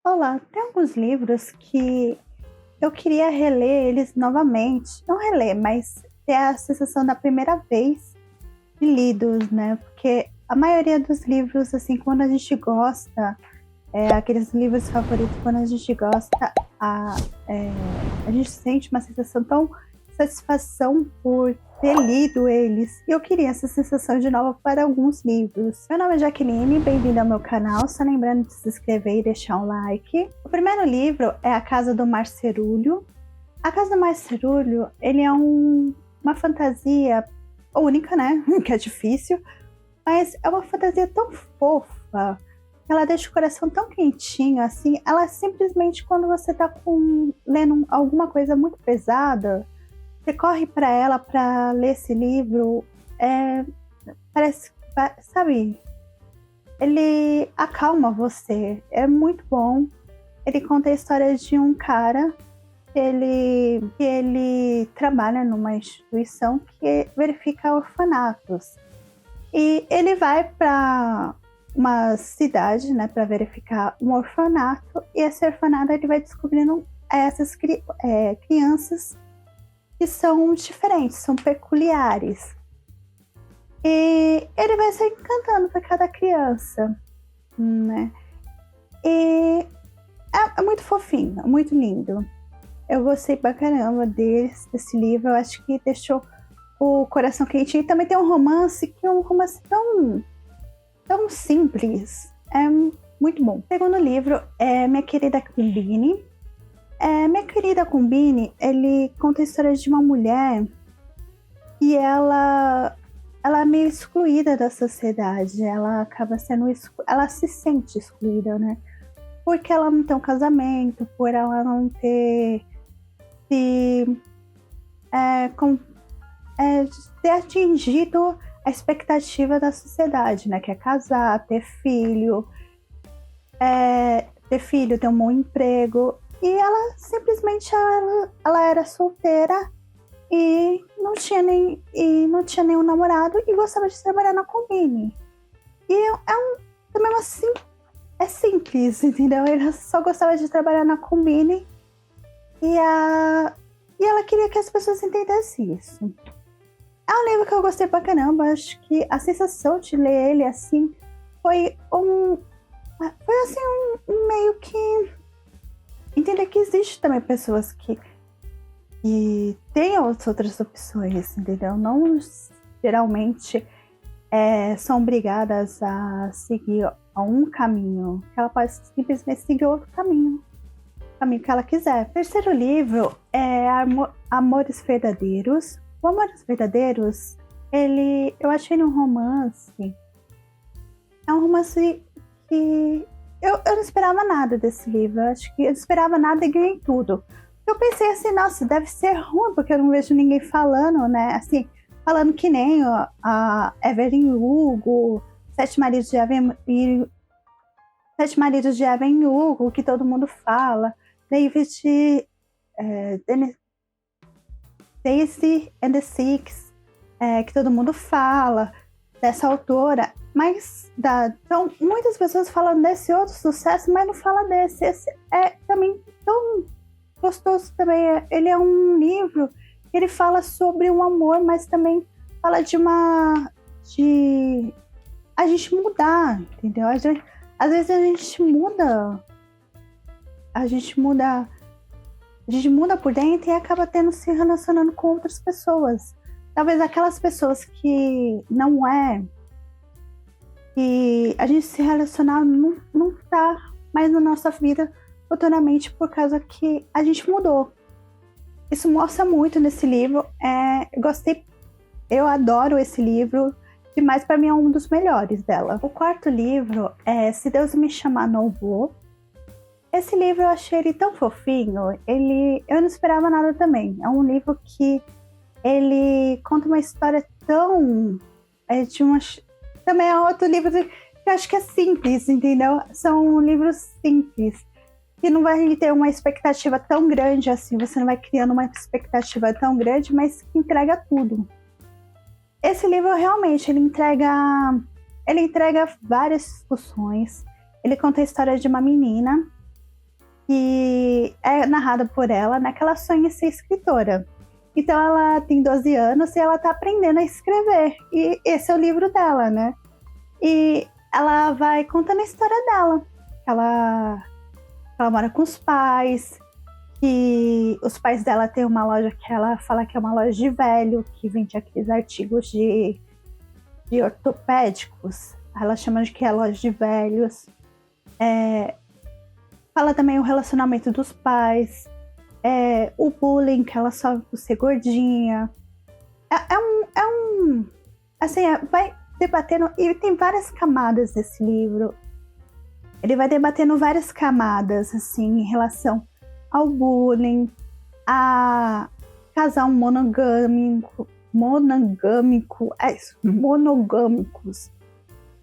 Olá, tem alguns livros que eu queria reler eles novamente. Não reler, mas ter a sensação da primeira vez de lidos, né? Porque a maioria dos livros, assim, quando a gente gosta, aqueles livros favoritos, quando a gente gosta, a, é, a gente sente uma sensação tão satisfação por ter lido eles. E eu queria essa sensação de novo para alguns livros. Meu nome é Jaqueline, bem-vinda ao meu canal. Só lembrando de se inscrever e deixar um like. O primeiro livro é A Casa do Marcerulho. A Casa do Marcerulho, ele é uma fantasia única, né? Que é difícil, mas é uma fantasia tão fofa. Ela deixa o coração tão quentinho, assim. Ela simplesmente, quando você tá lendo alguma coisa muito pesada, você corre para ela para ler esse livro. Parece, sabe? Ele acalma você. É muito bom. Ele conta a história de um cara que ele trabalha numa instituição que verifica orfanatos. E ele vai para uma cidade, né, para verificar um orfanato. E esse orfanato ele vai descobrindo essas crianças que são diferentes, são peculiares. E ele vai se encantando por cada criança, né? E é muito fofinho, é muito lindo. Eu gostei pra caramba desse livro, eu acho que deixou o coração quentinho. E também tem um romance que é um romance tão simples, é muito bom. O segundo livro é Minha Querida Combine. Minha Querida Combine, ele conta a história de uma mulher e ela é meio excluída da sociedade. Ela acaba sendo ela se sente excluída, né? Porque ela não tem um casamento, por ela não ter ter atingido a expectativa da sociedade, né? Que é casar, ter filho, ter um bom emprego. E ela simplesmente ela era solteira e não tinha nenhum namorado e gostava de trabalhar na Combine. E também assim, é simples, entendeu? Ela só gostava de trabalhar na Combine e ela queria que as pessoas entendessem isso. É um livro que eu gostei pra caramba. Acho que a sensação de ler ele assim foi assim um meio que entender que existe também pessoas que têm outras opções, entendeu? Não geralmente são obrigadas a seguir um caminho, que ela pode simplesmente seguir outro caminho, o caminho que ela quiser. O terceiro livro é Amores Verdadeiros. O Amores Verdadeiros, eu achei ele um romance. É um romance que eu não esperava nada desse livro. Eu acho que eu não esperava nada e ganhei tudo. Eu pensei assim, nossa, deve ser ruim, porque eu não vejo ninguém falando, né? Assim, falando que nem a Evelyn Hugo, Sete Maridos de Evelyn Hugo, que todo mundo fala. Daisy and the Six, que todo mundo fala, dessa autora. Mas então, muitas pessoas falam desse outro sucesso, mas não fala desse. Esse é também tão gostoso também. Ele é um livro que ele fala sobre o amor, mas também fala de a gente mudar, entendeu? Às vezes a gente muda por dentro e acaba se relacionando com outras pessoas. Talvez aquelas pessoas que que a gente se relacionar não tá mais na nossa vida futuramente por causa que a gente mudou. Isso mostra muito nesse livro. Eu adoro esse livro. Demais, para mim é um dos melhores dela. O quarto livro é Se Deus Me Chamar, Não Vou. Esse livro eu achei ele tão fofinho. Eu não esperava nada também. É um livro que ele conta uma história tão também é outro livro que eu acho que é simples, entendeu? São livros simples, que não vai ter uma expectativa tão grande assim, você não vai criando uma expectativa tão grande, mas que entrega tudo. Esse livro realmente, ele entrega várias discussões. Ele conta a história de uma menina que é narrada por ela, né, que ela sonha em ser escritora. Então ela tem 12 anos e ela tá aprendendo a escrever. E esse é o livro dela, né? E ela vai contando a história dela. Ela mora com os pais, que os pais dela têm uma loja que ela fala que é uma loja de velho, que vende aqueles artigos de ortopédicos. Ela chama de que é loja de velhos. Fala também o relacionamento dos pais, o bullying que ela sofre por ser gordinha. Assim, vai debatendo, e tem várias camadas nesse livro. Ele vai debatendo várias camadas, assim, em relação ao bullying, a casal monogâmicos.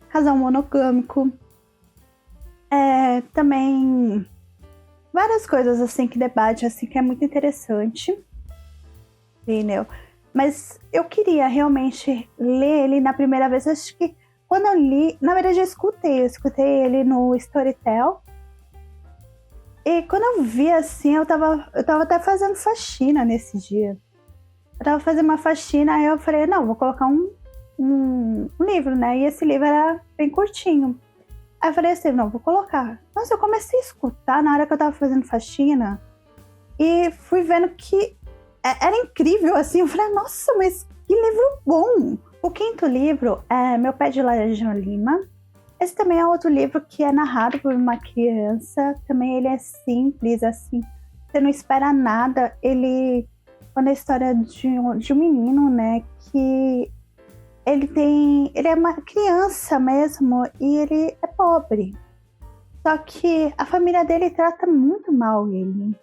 Casal monogâmico. Também várias coisas, assim, que debate, assim, que é muito interessante. Entendeu? Mas eu queria realmente ler ele na primeira vez. Acho que quando eu li, na verdade eu escutei ele no Storytel. E quando eu vi assim, eu tava até fazendo faxina nesse dia. Eu tava fazendo uma faxina, aí eu falei, não, vou colocar um livro, né? E esse livro era bem curtinho. Aí eu falei assim, não, vou colocar. Nossa, eu comecei a escutar na hora que eu tava fazendo faxina. E fui vendo que era incrível, assim. Eu falei, nossa, mas que livro bom! O quinto livro é Meu Pé de Laranja Lima. Esse também é outro livro que é narrado por uma criança. Também ele é simples, assim. Você não espera nada. Ele conta a história de um menino, né? Que ele é uma criança mesmo e ele é pobre. Só que a família dele trata muito mal ele.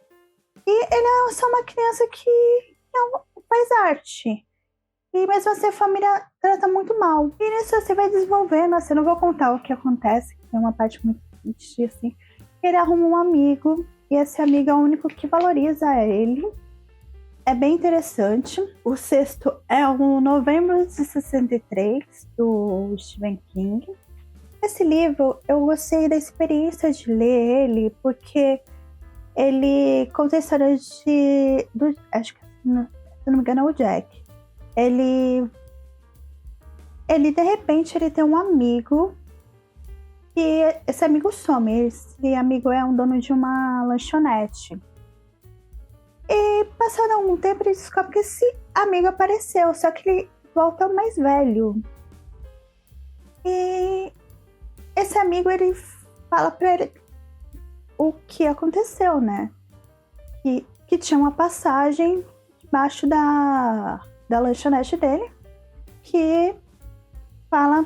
E ele é só uma criança que faz arte. E mesmo assim a família trata muito mal. E nisso você vai desenvolvendo, assim, não vou contar o que acontece, que é uma parte muito triste, assim. Ele arruma um amigo, e esse amigo é o único que valoriza ele. É bem interessante. O sexto é o Novembro de 63, do Stephen King. Esse livro, eu gostei da experiência de ler ele, porque ele conta a história acho que, se não me engano, é o Jack. Ele de repente, ele tem um amigo e esse amigo some. Esse amigo é um dono de uma lanchonete. E passando algum tempo, ele descobre que esse amigo apareceu, só que ele volta mais velho. E esse amigo, ele fala pra ele o que aconteceu, né? Que tinha uma passagem debaixo da lanchonete dele, que fala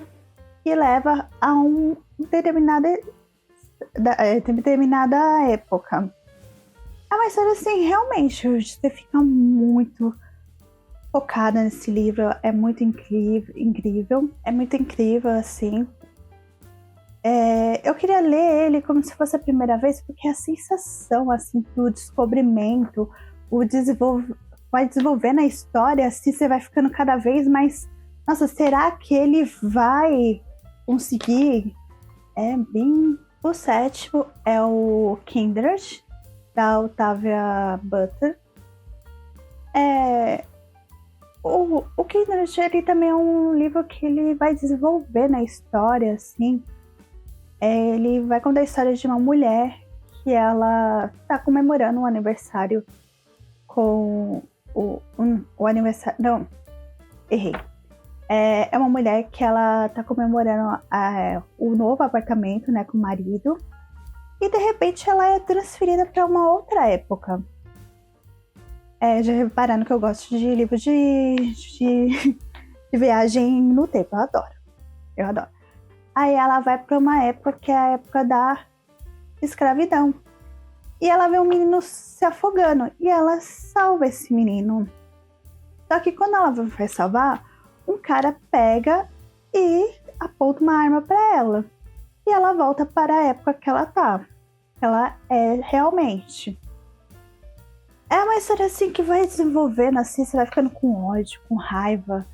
que leva a uma determinada época. É uma história assim, realmente, você fica muito focada nesse livro, é muito incrível, é muito incrível, assim. Eu queria ler ele como se fosse a primeira vez, porque a sensação, assim, do descobrimento, vai desenvolvendo a história, assim, você vai ficando cada vez mais... Nossa, será que ele vai conseguir? O sétimo é o Kindred, da Octavia Butler. O Kindred, ele também é um livro que ele vai desenvolver na história, assim. Ele vai contar a história de uma mulher que ela está comemorando um aniversário com o aniversário... Não, errei. É uma mulher que ela tá comemorando o novo apartamento, né, com o marido. E de repente ela é transferida para uma outra época. Já reparando que eu gosto de livros de viagem no tempo. Eu adoro. Aí ela vai para uma época que é a época da escravidão. E ela vê um menino se afogando. E ela salva esse menino. Só que quando ela vai salvar, um cara pega e aponta uma arma para ela. E ela volta para a época que ela tá. Ela é realmente. É uma história assim que vai desenvolvendo, assim, você vai ficando com ódio, com raiva.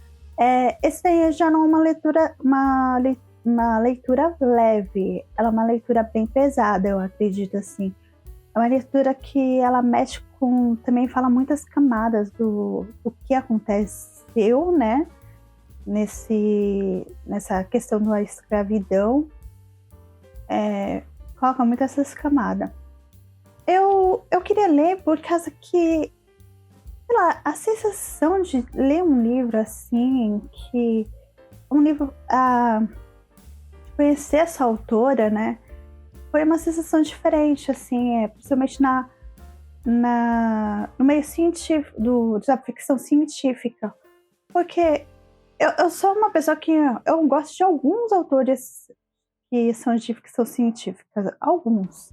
Esse daí já não é uma leitura leve. Ela é uma leitura bem pesada, eu acredito, assim. É uma leitura que ela mexe com, também fala muitas camadas do que aconteceu, né, nessa questão da escravidão, coloca muito essas camadas. Eu queria ler por causa que, sei lá, a sensação de ler um livro assim, que um livro, conhecer essa autora, né, foi uma sensação diferente, assim, principalmente no meio científico, da ficção científica, porque eu sou uma pessoa que eu gosto de alguns autores que são de ficção científica, alguns.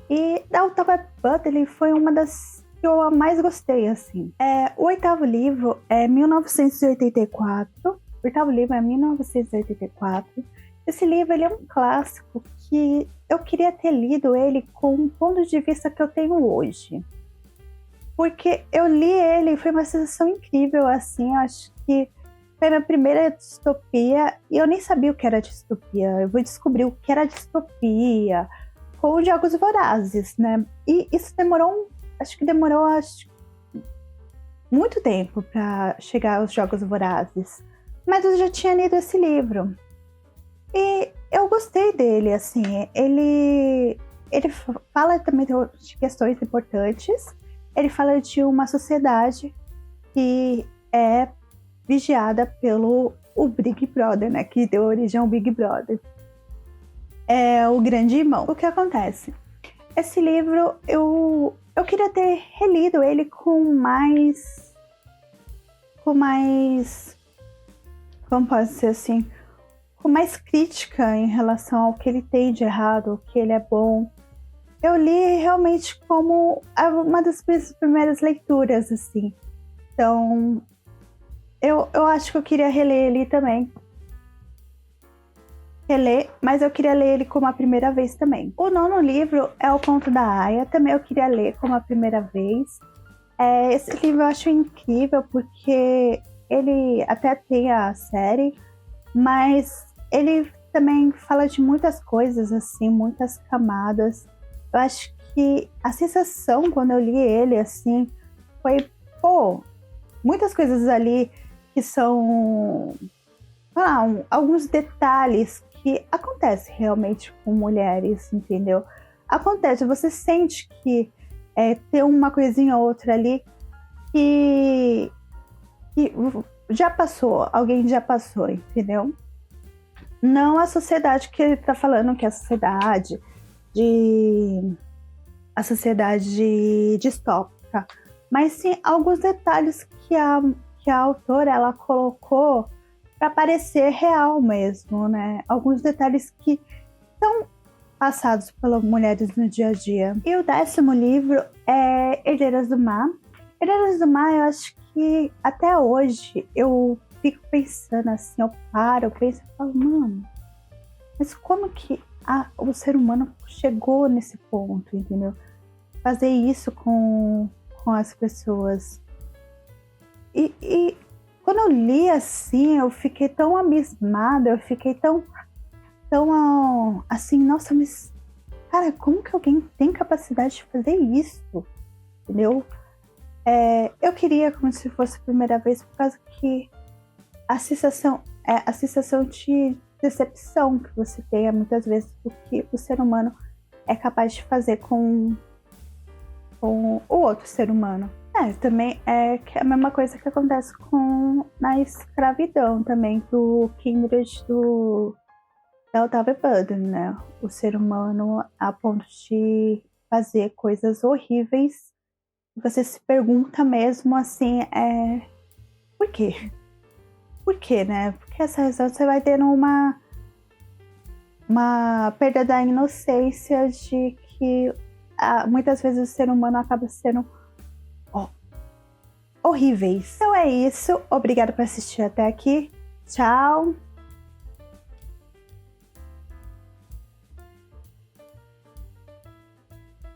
E da Octavia Butler foi uma das que eu mais gostei, assim. O oitavo livro é 1984. O oitavo livro é 1984. Esse livro ele é um clássico que eu queria ter lido ele com o ponto de vista que eu tenho hoje. Porque eu li ele e foi uma sensação incrível, assim. Eu acho que foi a minha primeira distopia e eu nem sabia o que era distopia. Eu vou descobrir o que era distopia com os Jogos Vorazes, né? E isso demorou muito tempo para chegar aos Jogos Vorazes. Mas eu já tinha lido esse livro. E eu gostei dele, assim. Ele fala também de questões importantes. Ele fala de uma sociedade que é vigiada pelo Big Brother, né? Que deu origem ao Big Brother. É o Grande Irmão. O que acontece? Esse livro, eu queria ter relido ele com mais... Como pode ser assim? Com mais crítica em relação ao que ele tem de errado, o que ele é bom. Eu li realmente como uma das minhas primeiras leituras, assim. Então, eu acho que eu queria reler ele também. Mas eu queria ler ele como a primeira vez também. O nono livro é O Conto da Aia, também eu queria ler como a primeira vez. Esse livro eu acho incrível porque ele até tem a série, mas ele também fala de muitas coisas, assim, muitas camadas. Eu acho que a sensação quando eu li ele, assim, foi, muitas coisas ali que são, alguns detalhes que acontecem realmente com mulheres, entendeu? Acontece, você sente que tem uma coisinha ou outra ali que já passou, alguém já passou, entendeu? Não a sociedade que ele tá falando, que é a sociedade distópica, mas sim alguns detalhes que a autora ela colocou para parecer real mesmo, né? Alguns detalhes que são passados pelas mulheres no dia a dia. E o 10º livro é Herdeiras do Mar. Herdeiras do Mar, eu acho que até hoje eu fico pensando assim, eu penso e falo, mano, mas como que o ser humano chegou nesse ponto, entendeu? Fazer isso com as pessoas. E quando eu li assim, eu fiquei tão abismada, eu fiquei tão assim, nossa, mas cara, como que alguém tem capacidade de fazer isso? Entendeu? Eu queria como se fosse a primeira vez, por causa que a sensação de decepção que você tem muitas vezes do que o ser humano é capaz de fazer com o outro ser humano. Também é a mesma coisa que acontece na escravidão também, do Kindred da Octavia Butler, né? O ser humano a ponto de fazer coisas horríveis. Você se pergunta mesmo assim, por quê? Por quê, né? Porque essa razão você vai tendo uma perda da inocência de que muitas vezes o ser humano acaba sendo horríveis. Então é isso. Obrigada por assistir até aqui. Tchau.